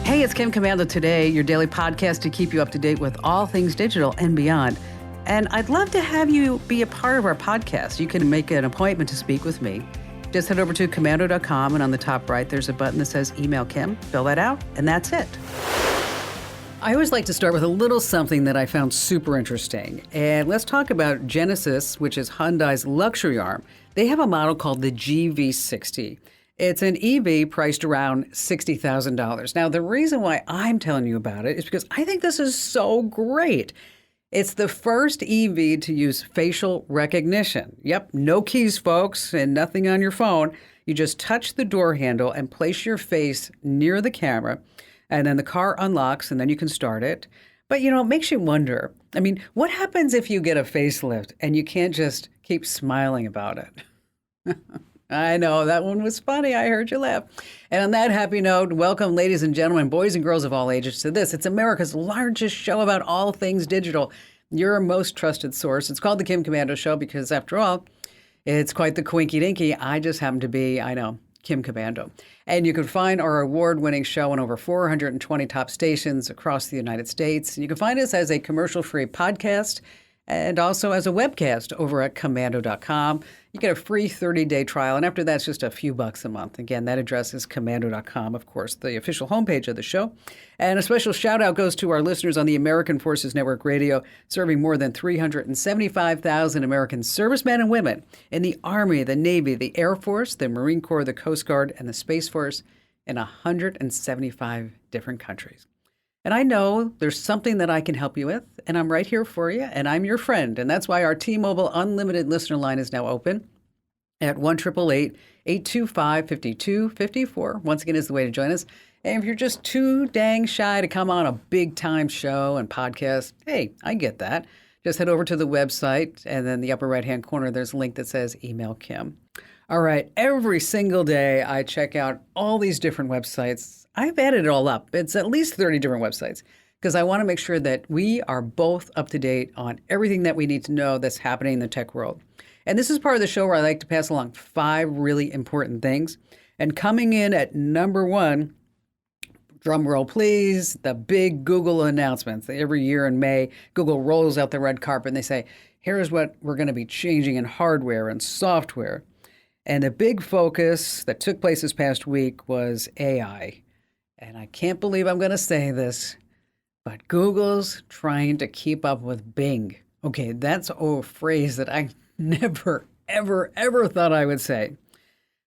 Hey, it's Kim Commando Today, your daily podcast to keep you up to date with all things digital and beyond. And I'd love to have you be a part of our podcast. You can make an appointment to speak with me. Just head over to commando.com, and on the top right, there's a button that says Email Kim. Fill that out, and that's it. I always like to start with a little something that I found super interesting. And let's talk about Genesis, which is Hyundai's luxury arm. They have a model called the GV60. It's an EV priced around $60,000. Now, the reason why I'm telling you about it is because I think this is so great. It's the first EV to use facial recognition. Yep, no keys, folks, and nothing on your phone. You just touch the door handle and place your face near the camera, and then the car unlocks, and then you can start it. But, it makes you wonder. I mean, what happens if you get a facelift and you can't just keep smiling about it? I know, that one was funny. I heard you laugh. And on that happy note, welcome, ladies and gentlemen, boys and girls of all ages, to this. It's America's largest show about all things digital, your most trusted source. It's called The Kim Commando Show because, after all, it's quite the quinky dinky. I just happen to be, Kim Commando. And you can find our award-winning show on over 420 top stations across the United States. And you can find us as a commercial-free podcast and also as a webcast over at commando.com. You get a free 30-day trial, and after that, it's just a few bucks a month. Again, that address is commando.com, of course, the official homepage of the show. And a special shout-out goes to our listeners on the American Forces Network Radio, serving more than 375,000 American servicemen and women in the Army, the Navy, the Air Force, the Marine Corps, the Coast Guard, and the Space Force in 175 different countries. And I know there's something that I can help you with, and I'm right here for you, and I'm your friend. And that's why our T-Mobile Unlimited listener line is now open at 1-888-825-5254. Once again, is the way to join us. And if you're just too dang shy to come on a big-time show and podcast, hey, I get that. Just head over to the website, and then the upper right-hand corner, there's a link that says Email Kim. All right, every single day I check out all these different websites. I've added it all up. It's at least 30 different websites because I want to make sure that we are both up to date on everything that we need to know that's happening in the tech world. And this is part of the show where I like to pass along 5 really important things. And coming in at number 1, drum roll please, the big Google announcements. Every year in May, Google rolls out the red carpet and they say, here's what we're going to be changing in hardware and software. And the big focus that took place this past week was AI. And I can't believe I'm going to say this, but Google's trying to keep up with Bing. Okay, that's a phrase that I never, ever, ever thought I would say.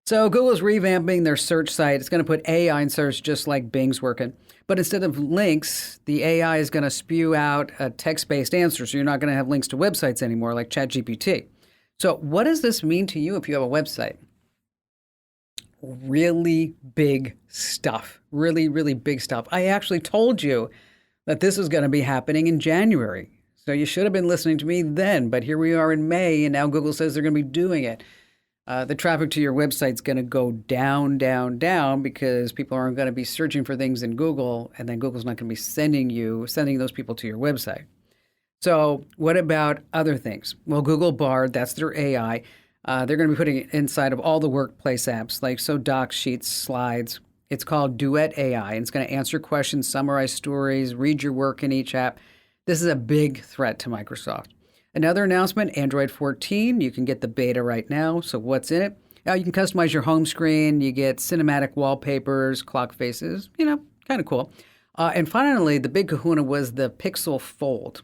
So Google's revamping their search site. It's going to put AI in search just like Bing's working. But instead of links, the AI is going to spew out a text-based answer. So you're not going to have links to websites anymore like ChatGPT. So what does this mean to you if you have a website? Really big stuff. Really, really big stuff. I actually told you that this was going to be happening in January. So you should have been listening to me then. But here we are in May, and now Google says they're going to be doing it. The traffic to your website is going to go down, down, down because people aren't going to be searching for things in Google, and then Google's not going to be sending those people to your website. So what about other things? Well, Google Bard, that's their AI. They're going to be putting it inside of all the workplace apps, like Docs, Sheets, Slides. It's called Duet AI, and it's going to answer questions, summarize stories, read your work in each app. This is a big threat to Microsoft. Another announcement, Android 14. You can get the beta right now. So what's in it? You can customize your home screen. You get cinematic wallpapers, clock faces, kind of cool. And finally, the big kahuna was the Pixel Fold.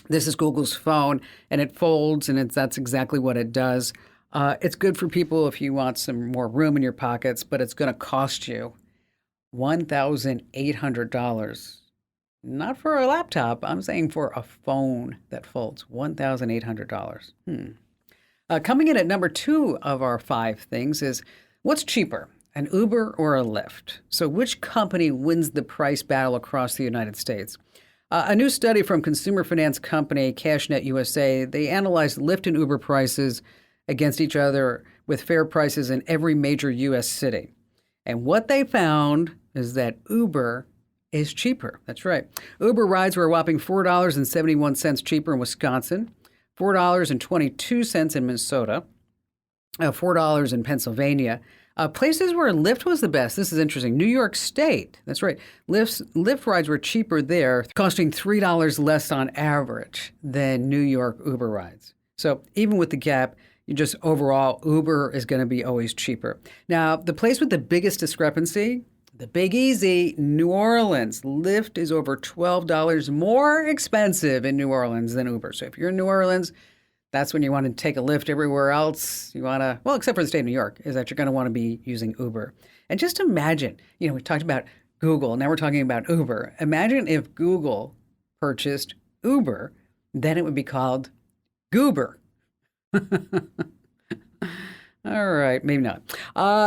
This is Google's phone, and it folds, and that's exactly what it does. It's good for people if you want some more room in your pockets, but it's going to cost you $1,800. Not for a laptop. I'm saying for a phone that folds. $1,800. Coming in at number 2 of our 5 things is what's cheaper, an Uber or a Lyft? So which company wins the price battle across the United States? A new study from consumer finance company CashNet USA, they analyzed Lyft and Uber prices against each other with fair prices in every major U.S. city. And what they found is that Uber is cheaper. That's right. Uber rides were a whopping $4.71 cheaper in Wisconsin, $4.22 in Minnesota, $4 in Pennsylvania, Places where Lyft was the best. This is interesting. New York State. That's right. Lyft rides were cheaper there, costing $3 less on average than New York Uber rides. So even with the gap, you just overall, Uber is going to be always cheaper. Now, the place with the biggest discrepancy, the Big Easy, New Orleans. Lyft is over $12 more expensive in New Orleans than Uber. So if you're in New Orleans, that's when you want to take a Lyft. Everywhere else, you want to, well, except for the state of New York, is that you're going to want to be using Uber. And just imagine, we talked about Google. Now we're talking about Uber. Imagine if Google purchased Uber, then it would be called Goober. All right, maybe not.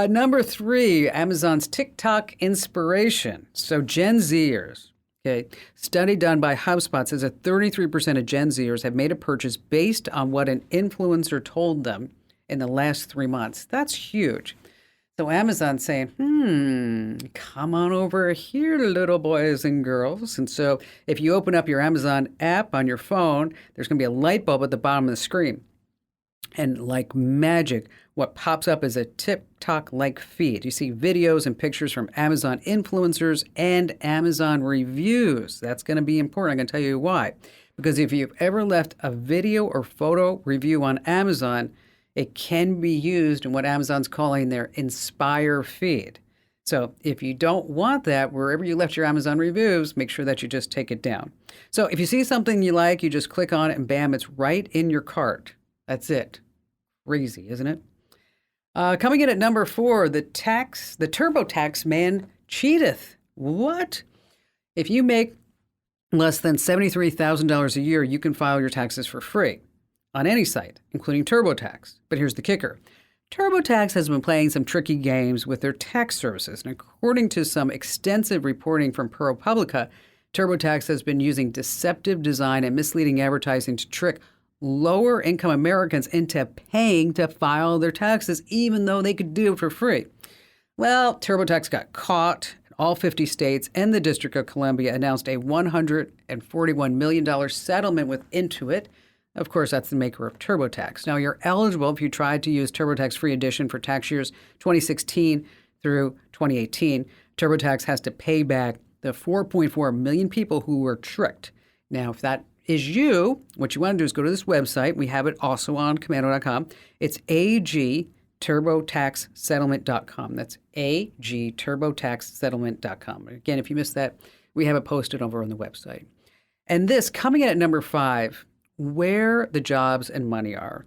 Number 3, Amazon's TikTok inspiration. So Gen Zers, okay, study done by HubSpot says that 33% of Gen Zers have made a purchase based on what an influencer told them in the last 3 months. That's huge. So Amazon's saying, come on over here, little boys and girls. And so if you open up your Amazon app on your phone, there's going to be a light bulb at the bottom of the screen. And like magic, what pops up is a TikTok-like feed. You see videos and pictures from Amazon influencers and Amazon reviews. That's going to be important. I'm going to tell you why. Because if you've ever left a video or photo review on Amazon, it can be used in what Amazon's calling their Inspire feed. So if you don't want that, wherever you left your Amazon reviews, make sure that you just take it down. So if you see something you like, you just click on it and bam, it's right in your cart. That's it. Crazy, isn't it? Coming in at number 4, the TurboTax man cheateth. What? If you make less than $73,000 a year, you can file your taxes for free on any site, including TurboTax. But here's the kicker. TurboTax has been playing some tricky games with their tax services. And according to some extensive reporting from ProPublica, TurboTax has been using deceptive design and misleading advertising to trick lower-income Americans into paying to file their taxes, even though they could do it for free. Well, TurboTax got caught. All 50 states and the District of Columbia announced a $141 million settlement with Intuit. Of course, that's the maker of TurboTax. Now, you're eligible if you tried to use TurboTax Free Edition for tax years 2016 through 2018. TurboTax has to pay back the 4.4 million people who were tricked. Now, if that is you, what you want to do is go to this website. We have it also on commando.com. It's agturbotaxsettlement.com. That's agturbotaxsettlement.com. Again, if you missed that, we have it posted over on the website. And this, coming in at number 5, where the jobs and money are.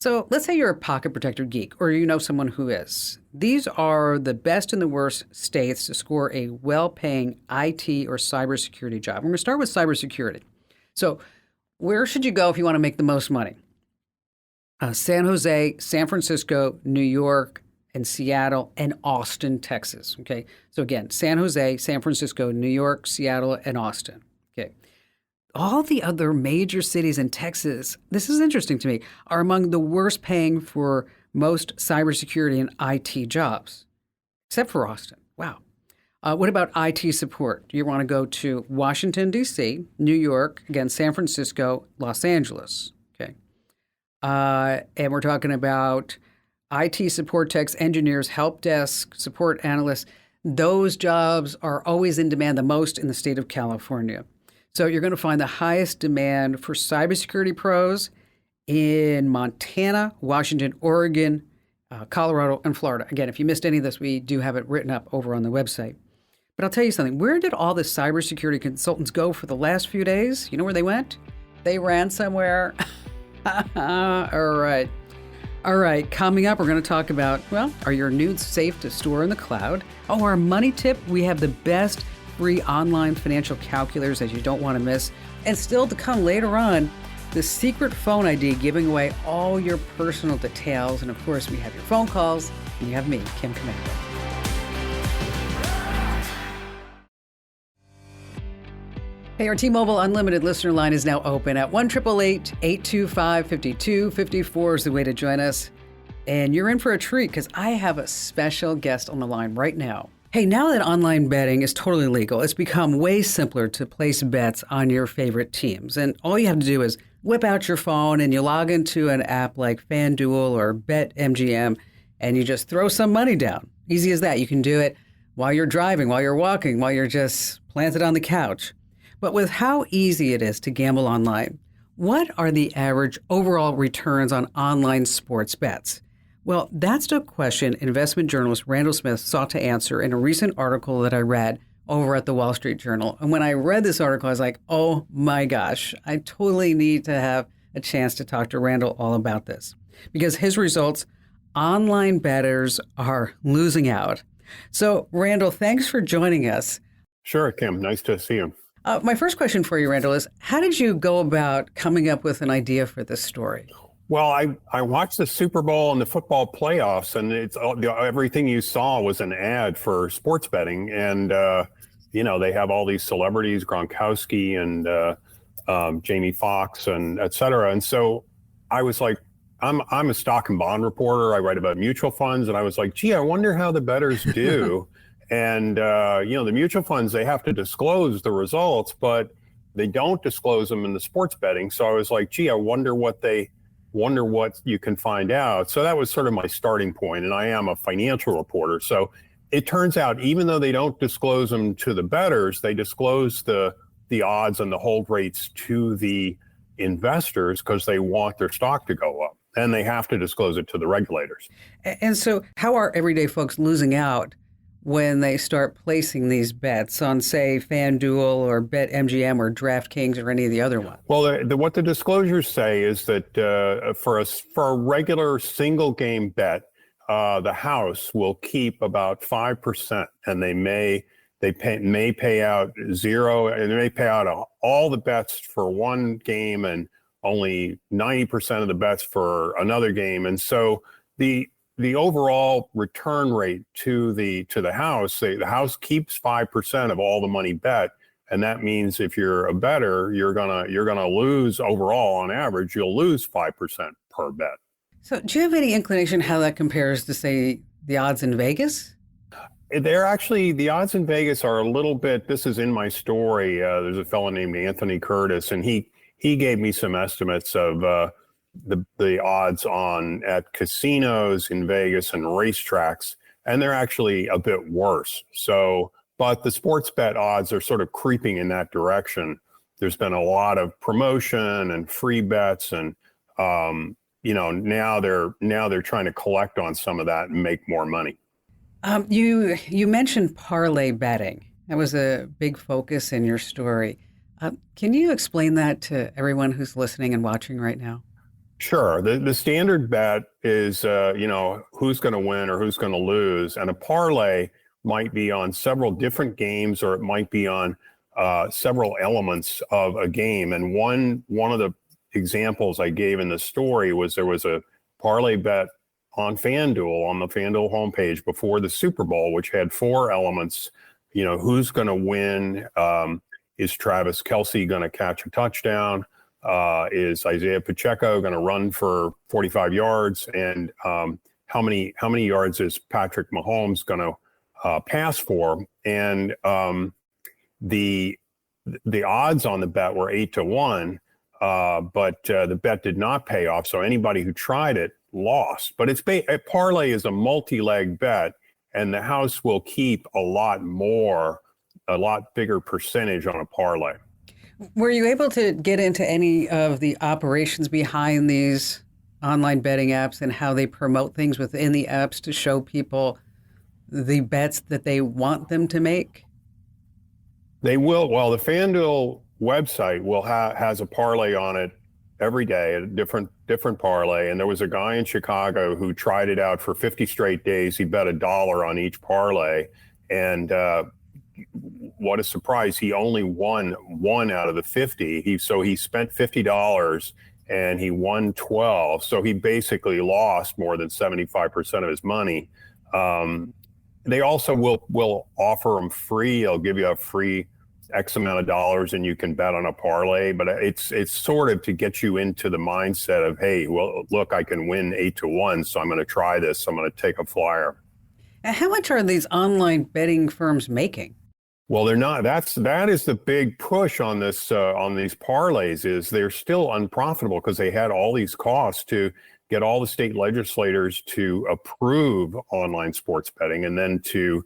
So let's say you're a pocket protector geek or you know someone who is. These are the best and the worst states to score a well-paying IT or cybersecurity job. We're going to start with cybersecurity. So where should you go if you want to make the most money? San Jose, San Francisco, New York, and Seattle, and Austin, Texas. Okay. So again, San Jose, San Francisco, New York, Seattle, and Austin. Okay. All the other major cities in Texas, this is interesting to me, are among the worst paying for most cybersecurity and IT jobs, except for Austin. Wow. What about IT support? You want to go to Washington, D.C., New York, again, San Francisco, Los Angeles. Okay. And we're talking about IT support techs, engineers, help desk, support analysts. Those jobs are always in demand the most in the state of California. So you're going to find the highest demand for cybersecurity pros in Montana, Washington, Oregon, Colorado, and Florida. Again, if you missed any of this, we do have it written up over on the website. But I'll tell you something. Where did all the cybersecurity consultants go for the last few days? You know where they went? They ran somewhere. All right. Coming up, we're going to talk about, are your nudes safe to store in the cloud? Oh, our money tip, we have the best free online financial calculators that you don't want to miss. And still to come later on, the secret phone ID giving away all your personal details. And of course, we have your phone calls, and you have me, Kim Commando. Hey, our T-Mobile Unlimited listener line is now open at 1-888-825-5254 is the way to join us. And you're in for a treat because I have a special guest on the line right now. Hey, now that online betting is totally legal, it's become way simpler to place bets on your favorite teams. And all you have to do is whip out your phone and you log into an app like FanDuel or BetMGM, and you just throw some money down. Easy as that. You can do it while you're driving, while you're walking, while you're just planted on the couch. But with how easy it is to gamble online, what are the average overall returns on online sports bets? Well, that's the question investment journalist Randall Smith sought to answer in a recent article that I read over at the Wall Street Journal. And when I read this article, I was like, oh my gosh, I totally need to have a chance to talk to Randall all about this. Because his results, online bettors are losing out. So, Randall, thanks for joining us. Sure, Kim. Nice to see you. My first question for you, Randall, is how did you go about coming up with an idea for this story? Well, I watched the Super Bowl and the football playoffs, and everything you saw was an ad for sports betting. And, they have all these celebrities, Gronkowski and Jamie Foxx and et cetera. And so I was like, I'm a stock and bond reporter. I write about mutual funds. And I was like, gee, I wonder how the bettors do. And, the mutual funds, they have to disclose the results, but they don't disclose them in the sports betting. So I was like, gee, I wonder what you can find out. So that was sort of my starting point. And I am a financial reporter. So it turns out, even though they don't disclose them to the bettors, they disclose the odds and the hold rates to the investors because they want their stock to go up. And they have to disclose it to the regulators. And so how are everyday folks losing out when they start placing these bets on, say, FanDuel or BetMGM or DraftKings or any of the other ones? Well, what the disclosures say is that for a regular single game bet, the house will keep about 5%, and they may pay out zero, and they may pay out all the bets for one game and only 90% of the bets for another game. And so the overall return rate to the house, the house keeps 5% of all the money bet, and that means if you're a bettor, you're gonna lose overall on average. You'll lose 5% per bet. So, do you have any inclination how that compares to, say, the odds in Vegas? The odds in Vegas are a little bit. This is in my story. There's a fellow named Anthony Curtis, and he gave me some estimates of the odds at casinos in Vegas and racetracks, and they're actually a bit worse. So, but the sports bet odds are sort of creeping in that direction. There's been a lot of promotion and free bets, and now they're trying to collect on some of that and make more money. You mentioned parlay betting. That was a big focus in your story. Can you explain that to everyone who's listening and watching right now? Sure. The standard bet is, who's going to win or who's going to lose. And a parlay might be on several different games, or it might be on several elements of a game. And one of the examples I gave in the story was there was a parlay bet on FanDuel, on the FanDuel homepage before the Super Bowl, which had four elements. Who's going to win? Is Travis Kelce going to catch a touchdown? Is Isaiah Pacheco going to run for 45 yards? And how many yards is Patrick Mahomes going to pass for? And the odds on the bet were 8-1, but the bet did not pay off. So anybody who tried it lost. But a parlay is a multi-leg bet, and the house will keep a lot bigger percentage on a parlay. Were you able to get into any of the operations behind these online betting apps and how they promote things within the apps to show people the bets that they want them to make? They will. Well, the FanDuel website has a parlay on it every day, a different parlay. And there was a guy in Chicago who tried it out for 50 straight days. He bet $1 on each parlay, and what a surprise! He only won one out of the 50. So he spent $50 and he won 12. So he basically lost more than 75% of his money. They also will offer them free. They'll give you a free X amount of dollars and you can bet on a parlay. But it's sort of to get you into the mindset of, hey, well, look, I can win 8-1, so I'm going to try this. I'm going to take a flyer. And how much are these online betting firms making? Well, they're not. That is the big push on this on these parlays, is they're still unprofitable because they had all these costs to get all the state legislators to approve online sports betting, and then to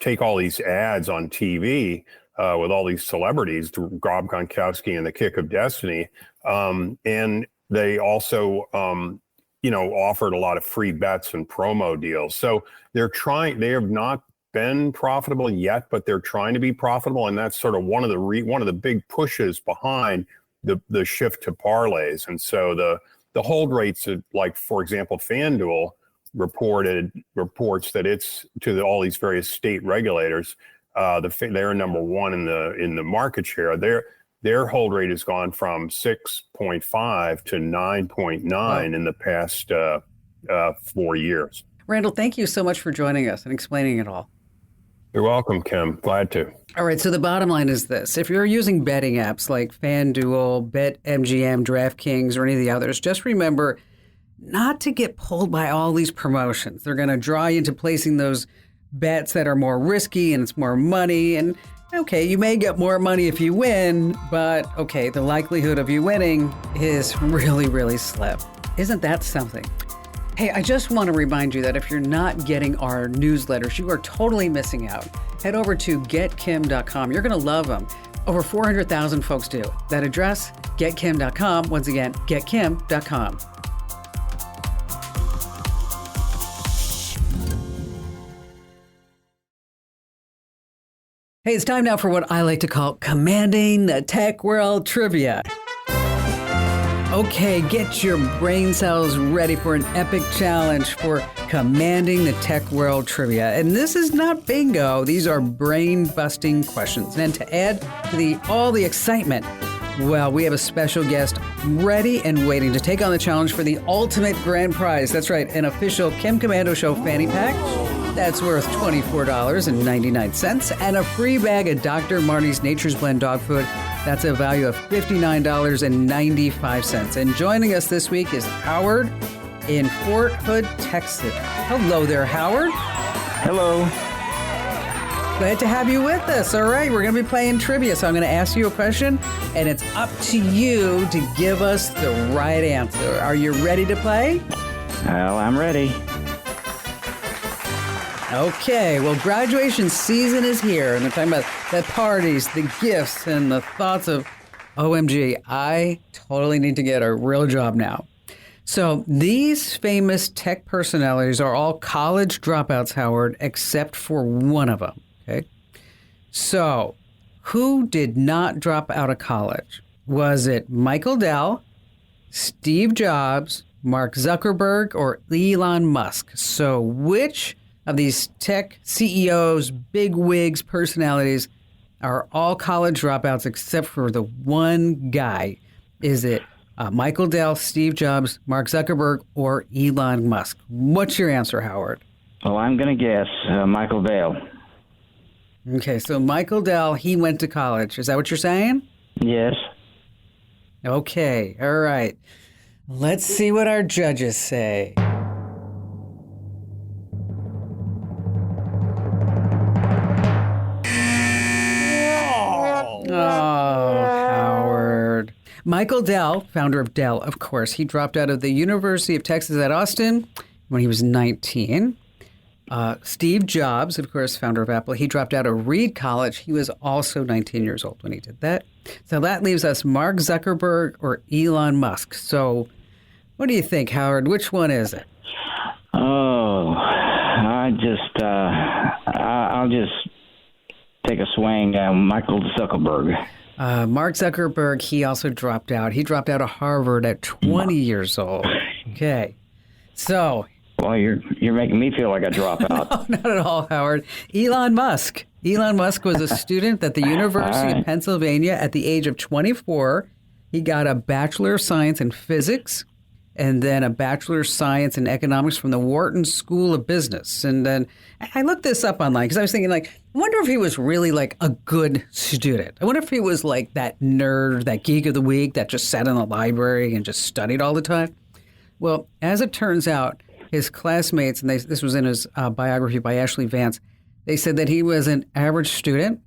take all these ads on TV with all these celebrities, Rob Gronkowski and the Kick of Destiny. And they also, offered a lot of free bets and promo deals. So they have not been profitable yet, but they're trying to be profitable. And that's sort of one of the big pushes behind the shift to parlays. And so the hold rates, like, for example, FanDuel reports that it's all these various state regulators, they're number one in the market share. Their hold rate has gone from 6.5 to 9.9 in the past 4 years. Randall, thank you so much for joining us and explaining it all. You're welcome, Kim. Glad to. All right, so the bottom line is this. If you're using betting apps like FanDuel, BetMGM, DraftKings, or any of the others, just remember not to get pulled by all these promotions. They're going to draw you into placing those bets that are more risky and it's more money. And okay, you may get more money if you win, but okay, the likelihood of you winning is really, really slim. Isn't that something? Hey, I just want to remind you that if you're not getting our newsletters, you are totally missing out. Head over to getkim.com. You're going to love them. Over 400,000 folks do. That address, getkim.com. Once again, getkim.com. Hey, it's time now for what I like to call Commanding the Tech World Trivia. Okay, get your brain cells ready for an epic challenge for Commanding the Tech World Trivia. And this is not bingo. These are brain-busting questions. And to add to all the excitement, well, we have a special guest ready and waiting to take on the challenge for the ultimate grand prize. That's right, an official Kim Komando Show fanny pack. That's worth $24.99. And a free bag of Dr. Marnie's Nature's Blend dog food. That's a value of $59.95. And joining us this week is Howard in Fort Hood, Texas. Hello there, Howard. Hello. Glad to have you with us. All right, we're going to be playing trivia, so I'm going to ask you a question, and it's up to you to give us the right answer. Are you ready to play? Well, I'm ready. Okay, well, graduation season is here, and they're talking about the parties, the gifts, and the thoughts of, OMG, I totally need to get a real job now. So these famous tech personalities are all college dropouts, Howard, except for one of them, okay? So who did not drop out of college? Was it Michael Dell, Steve Jobs, Mark Zuckerberg, or Elon Musk? So which of these tech CEOs, big wigs, personalities are all college dropouts except for the one guy? Is it Michael Dell, Steve Jobs, Mark Zuckerberg, or Elon Musk? What's your answer, Howard? Well, I'm going to guess Michael Dell. Okay, so Michael Dell, he went to college. Is that what you're saying? Yes. Okay, all right. Let's see what our judges say. Oh, Howard. Michael Dell, founder of Dell, of course, he dropped out of the University of Texas at Austin when he was 19. Steve Jobs, of course, founder of Apple, he dropped out of Reed College. He was also 19 years old when he did that. So that leaves us Mark Zuckerberg or Elon Musk. So what do you think, Howard? Which one is it? Oh, I'll just take a swing at Michael Zuckerberg. Mark Zuckerberg, he also dropped out. He dropped out of Harvard at 20 years old. Okay. So. Well, you're making me feel like a dropout. No, not at all, Howard. Elon Musk. Elon Musk was a student at the University of Pennsylvania at the age of 24. He got a Bachelor of Science in Physics and then a Bachelor of Science in Economics from the Wharton School of Business. And then I looked this up online because I was thinking, I wonder if he was really like a good student. I wonder if he was like that nerd, that geek of the week that just sat in the library and just studied all the time. Well, as it turns out, his classmates, and this was in his biography by Ashley Vance, they said that he was an average student,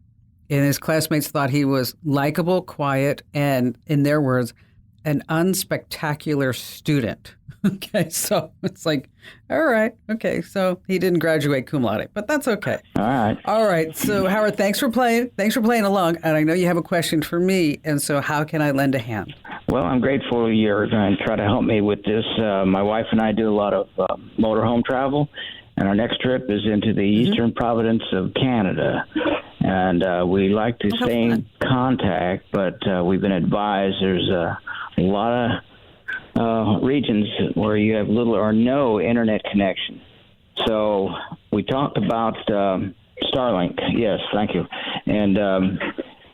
and his classmates thought he was likable, quiet, and, in their words, an unspectacular student. Okay, so it's like, all right, okay, so he didn't graduate cum laude, but that's okay. All right. So Howard, thanks for playing. Thanks for playing along, and I know you have a question for me, and so how can I lend a hand? Well, I'm grateful you're going to try to help me with this. My wife and I do a lot of motorhome travel, and our next trip is into the eastern province of Canada. And we like to stay in contact, but we've been advised there's a lot of regions where you have little or no internet connection. So we talked about Starlink. Yes, thank you. And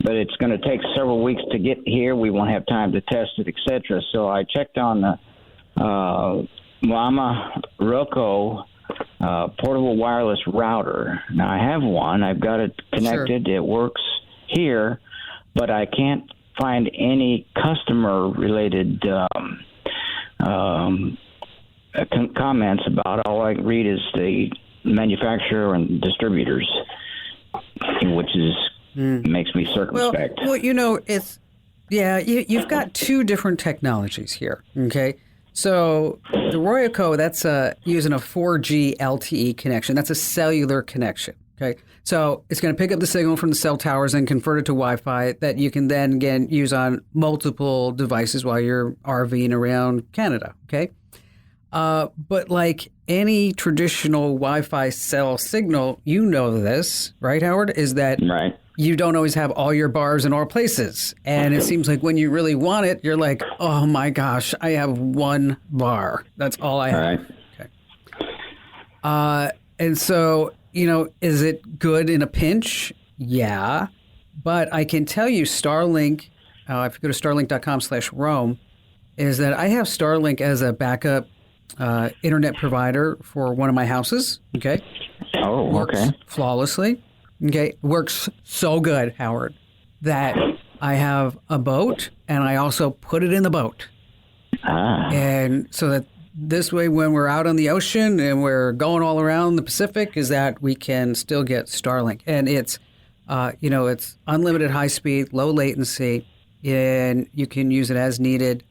but it's going to take several weeks to get here. We won't have time to test it, etc. So I checked on the Mama Roku portable wireless router. Now I have one. I've got it connected. Sure. It works here, but I can't find any customer-related comments about it. All I read is the manufacturer and distributors, which is makes me circumspect. Well, it's you've got two different technologies here. Okay, so the Royco, that's using a 4G LTE connection. That's a cellular connection. Okay, so it's going to pick up the signal from the cell towers and convert it to Wi-Fi that you can then again use on multiple devices while you're RVing around Canada. Okay, but like any traditional Wi-Fi cell signal, you know this, right, Howard? Is that right? You don't always have all your bars in all places, and it seems like when you really want it, you're like, oh my gosh, I have one bar. That's all I have. Right. Okay. And so, is it good in a pinch? Yeah. But I can tell you Starlink, if you go to starlink.com/Rome, is that I have Starlink as a backup internet provider for one of my houses. Okay. Oh, works okay. Flawlessly. Okay. Works so good, Howard, that I have a boat and I also put it in the boat. And so that this way, when we're out on the ocean and we're going all around the Pacific, is that we can still get Starlink. And it's, it's unlimited high speed, low latency, and you can use it as needed.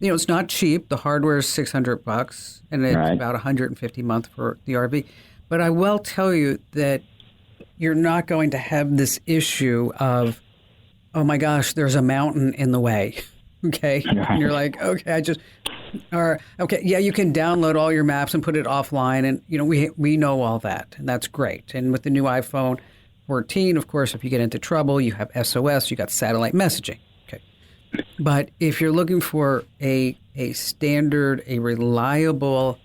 It's not cheap. The hardware is $600, and it's about $150 a month for the RV. But I will tell you that you're not going to have this issue of, oh my gosh, there's a mountain in the way. Okay. And you're like, okay, you can download all your maps and put it offline. And, we know all that. And that's great. And with the new iPhone 14, of course, if you get into trouble, you have SOS, you got satellite messaging. Okay. But if you're looking for a standard, a reliable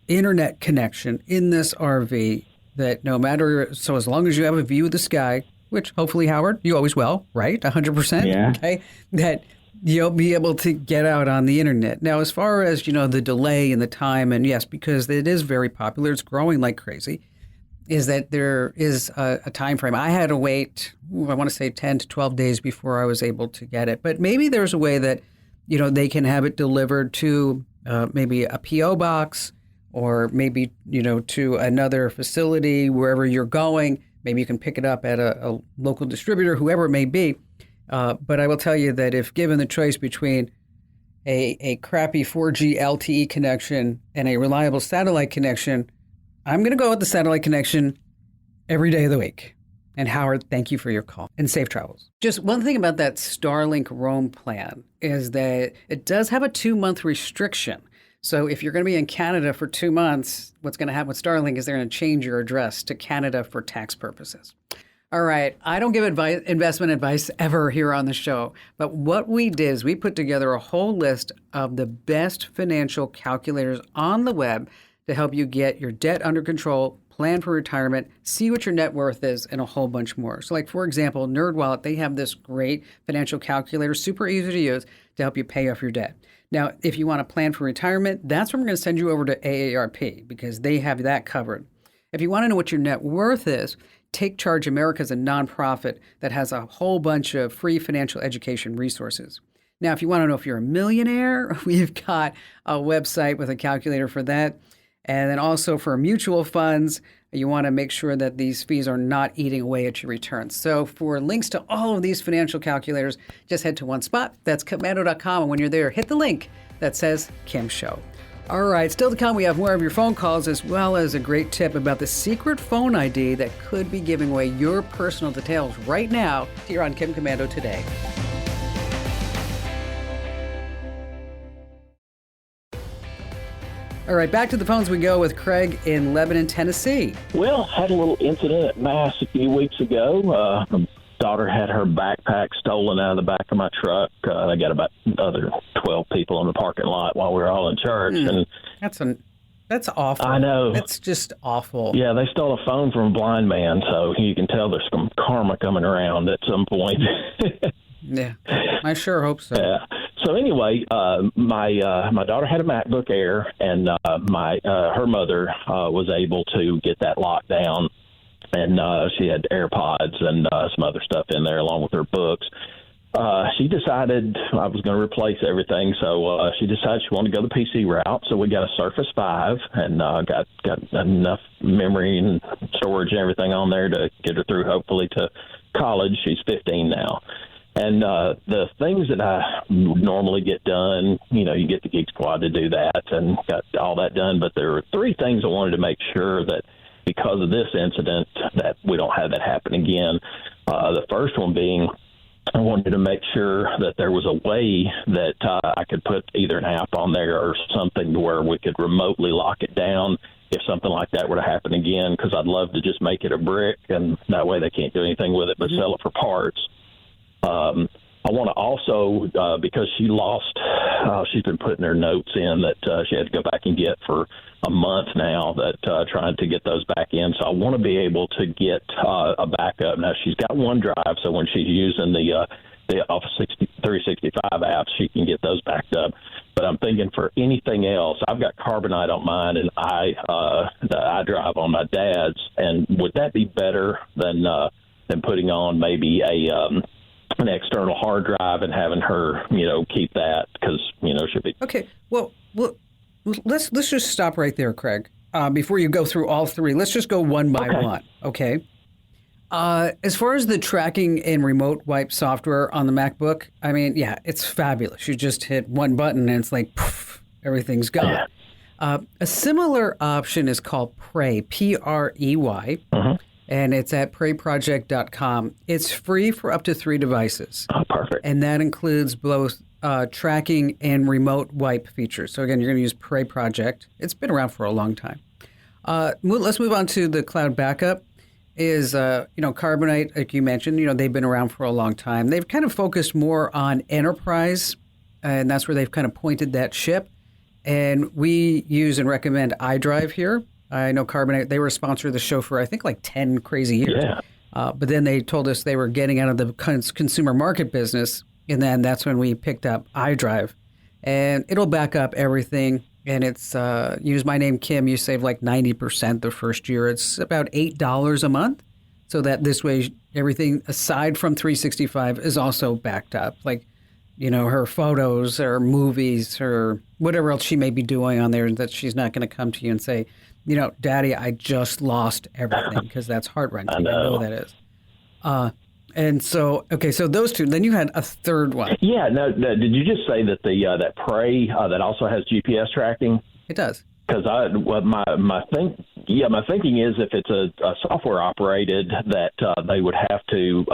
internet connection in this RV that no matter, so as long as you have a view of the sky, which hopefully, Howard, you always will, right? 100%. Yeah. Okay. That you'll be able to get out on the internet. Now, as far as, the delay and the time, and yes, because it is very popular, it's growing like crazy, is that there is a time frame. I had to wait, I want to say 10 to 12 days before I was able to get it. But maybe there's a way that, they can have it delivered to maybe a P.O. box or maybe, to another facility wherever you're going. Maybe you can pick it up at a local distributor, whoever it may be. But I will tell you that if given the choice between a crappy 4G LTE connection and a reliable satellite connection, I'm going to go with the satellite connection every day of the week. And Howard, thank you for your call and safe travels. Just one thing about that Starlink Roam plan is that it does have a 2-month restriction. So if you're going to be in Canada for 2 months, what's going to happen with Starlink is they're going to change your address to Canada for tax purposes. All right. I don't give investment advice ever here on the show. But what we did is we put together a whole list of the best financial calculators on the web to help you get your debt under control, plan for retirement, see what your net worth is, and a whole bunch more. So like, for example, NerdWallet, they have this great financial calculator, super easy to use, to help you pay off your debt. Now, if you want to plan for retirement, that's when we're going to send you over to AARP because they have that covered. If you want to know what your net worth is, Take Charge America is a nonprofit that has a whole bunch of free financial education resources. Now, if you want to know if you're a millionaire, we've got a website with a calculator for that. And then also for mutual funds, You want to make sure that these fees are not eating away at your returns. So for links to all of these financial calculators, just head to one spot. That's Komando.com. And when you're there, hit the link that says Kim Show. All right, still to come, we have more of your phone calls as well as a great tip about the secret phone ID that could be giving away your personal details right now here on Kim Komando Today. All right, back to the phones we go with Craig in Lebanon, Tennessee. Well, had a little incident at Mass a few weeks ago. My daughter had her backpack stolen out of the back of my truck. I got about other 12 people in the parking lot while we were all in church. And That's awful. I know. That's just awful. Yeah, they stole a phone from a blind man, so you can tell there's some karma coming around at some point. Yeah, I sure hope so. Yeah. So anyway, my daughter had a MacBook Air, and her mother was able to get that locked down, and she had AirPods and some other stuff in there along with her books. She decided I was going to replace everything, so she decided she wanted to go the PC route. So we got a Surface 5 and got enough memory and storage and everything on there to get her through, hopefully, to college. She's 15 now. And the things that I normally get done, you get the Geek Squad to do that and got all that done. But there were three things I wanted to make sure that because of this incident that we don't have that happen again. The first one being I wanted to make sure that there was a way that I could put either an app on there or something where we could remotely lock it down if something like that were to happen again, because I'd love to just make it a brick, and that way they can't do anything with it but sell it for parts. I want to also, because she's been putting her notes in that she had to go back and get for a month now, that trying to get those back in. So I want to be able to get a backup. Now, she's got OneDrive, so when she's using the Office 365 apps, she can get those backed up. But I'm thinking for anything else, I've got Carbonite on mine and the iDrive on my dad's. And would that be better than putting on maybe an external hard drive and having her, keep that because, she'll be... Okay, well, let's just stop right there, Craig. Before you go through all three, let's just go one by one, okay? As far as the tracking and remote wipe software on the MacBook, I mean, yeah, it's fabulous. You just hit one button and it's like, poof, everything's gone. Yeah. A similar option is called Prey, Prey. And it's at preyproject.com. It's free for up to 3 devices. Oh, perfect. And that includes both tracking and remote wipe features. So again, you're going to use Prey Project. It's been around for a long time. Let's move on to the cloud backup. Is Carbonite, like you mentioned, they've been around for a long time. They've kind of focused more on enterprise, and that's where they've kind of pointed that ship. And we use and recommend iDrive here. I know Carbonite, they were a sponsor of the show for, I think, like 10 crazy years. Yeah. But then they told us they were getting out of the consumer market business, and then that's when we picked up iDrive. And it'll back up everything, and it's, use my name, Kim, you save like 90% the first year. It's about $8 a month, so that this way everything aside from 365 is also backed up. Like, her photos or movies or whatever else she may be doing on there that she's not going to come to you and say, Daddy, I just lost everything, because that's heart-wrenching. I know that is. And so, okay, so those two. Then you had a third one. Yeah. No. Did you just say that that Prey that also has GPS tracking? It does. Because my thinking is if it's a software operated that they would have to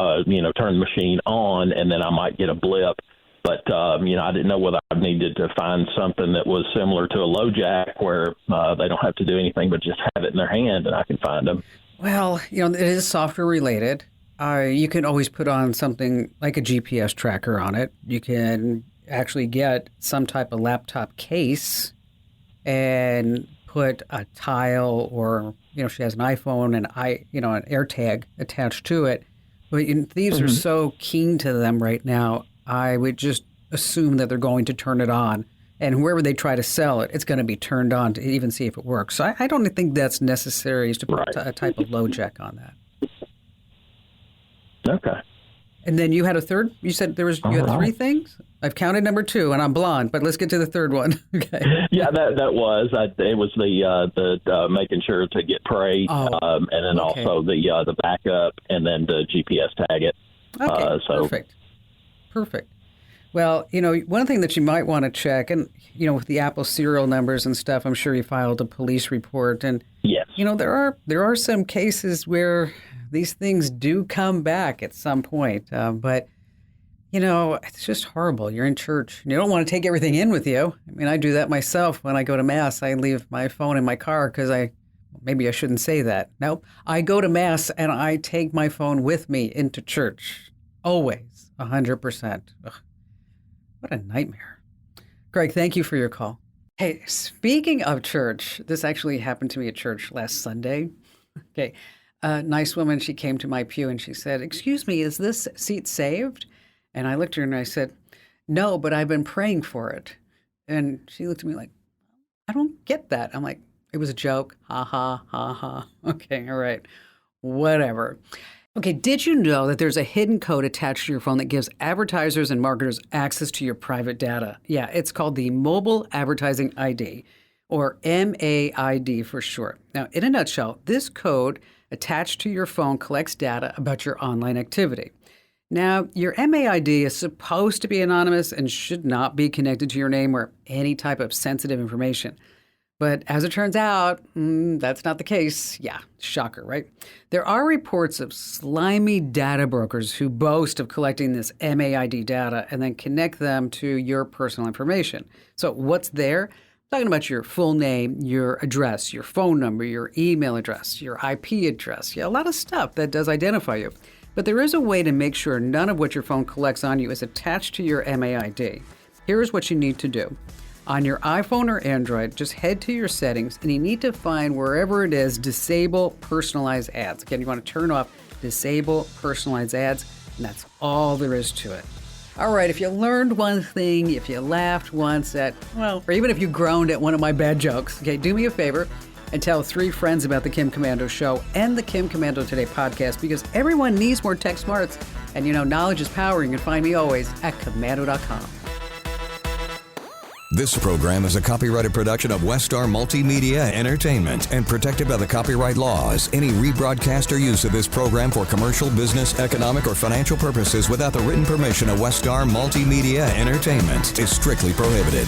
turn the machine on, and then I might get a blip. But, I didn't know whether I needed to find something that was similar to a LoJack where they don't have to do anything but just have it in their hand and I can find them. Well, it is software related. You can always put on something like a GPS tracker on it. You can actually get some type of laptop case and put a tile or, she has an iPhone and an AirTag attached to it. But thieves are so keen to them right now. I would just assume that they're going to turn it on, and whoever they try to sell it, it's going to be turned on to even see if it works. So I don't think that's necessary to put a type of LoJack on that. Okay. And then you had a third? You said you had three things? I've counted number 2, and I'm blonde, but let's get to the third one. Okay. Yeah, it was the making sure to get prayed, and then also the backup, and then the GPS tag it. Okay, perfect. Well, one thing that you might want to check, and with the Apple serial numbers and stuff, I'm sure you filed a police report, and yes, there are some cases where these things do come back at some point, but it's just horrible. You're in church and you don't want to take everything in with you. I mean, I do that myself when I go to Mass. I leave my phone in my car because maybe I shouldn't say that. No, I go to Mass and I take my phone with me into church. Always, 100%. Ugh, what a nightmare. Greg, thank you for your call. Hey, speaking of church, this actually happened to me at church last Sunday. Okay, a nice woman, she came to my pew and she said, "Excuse me, is this seat saved?" And I looked at her and I said, "No, but I've been praying for it." And she looked at me like, "I don't get that." I'm like, "It was a joke. Ha, ha, ha, ha." Okay, all right, whatever. Okay, did you know that there's a hidden code attached to your phone that gives advertisers and marketers access to your private data? Yeah, it's called the Mobile Advertising ID, or MAID for short. Now, in a nutshell, this code attached to your phone collects data about your online activity. Now, your MAID is supposed to be anonymous and should not be connected to your name or any type of sensitive information. But as it turns out, that's not the case. Yeah, shocker, right? There are reports of slimy data brokers who boast of collecting this MAID data and then connect them to your personal information. So what's there? Talking about your full name, your address, your phone number, your email address, your IP address. Yeah, a lot of stuff that does identify you. But there is a way to make sure none of what your phone collects on you is attached to your MAID. Here's what you need to do. On your iPhone or Android, just head to your settings and you need to find wherever it is, disable personalized ads. Again, you want to turn off disable personalized ads, and that's all there is to it. All right, if you learned one thing, if you laughed once at, or even if you groaned at one of my bad jokes, okay, do me a favor and tell 3 friends about the Kim Komando Show and the Kim Komando Today podcast, because everyone needs more tech smarts. And knowledge is power. You can find me always at Komando.com. This program is a copyrighted production of Westar Multimedia Entertainment and protected by the copyright laws. Any rebroadcast or use of this program for commercial, business, economic, or financial purposes without the written permission of Westar Multimedia Entertainment is strictly prohibited.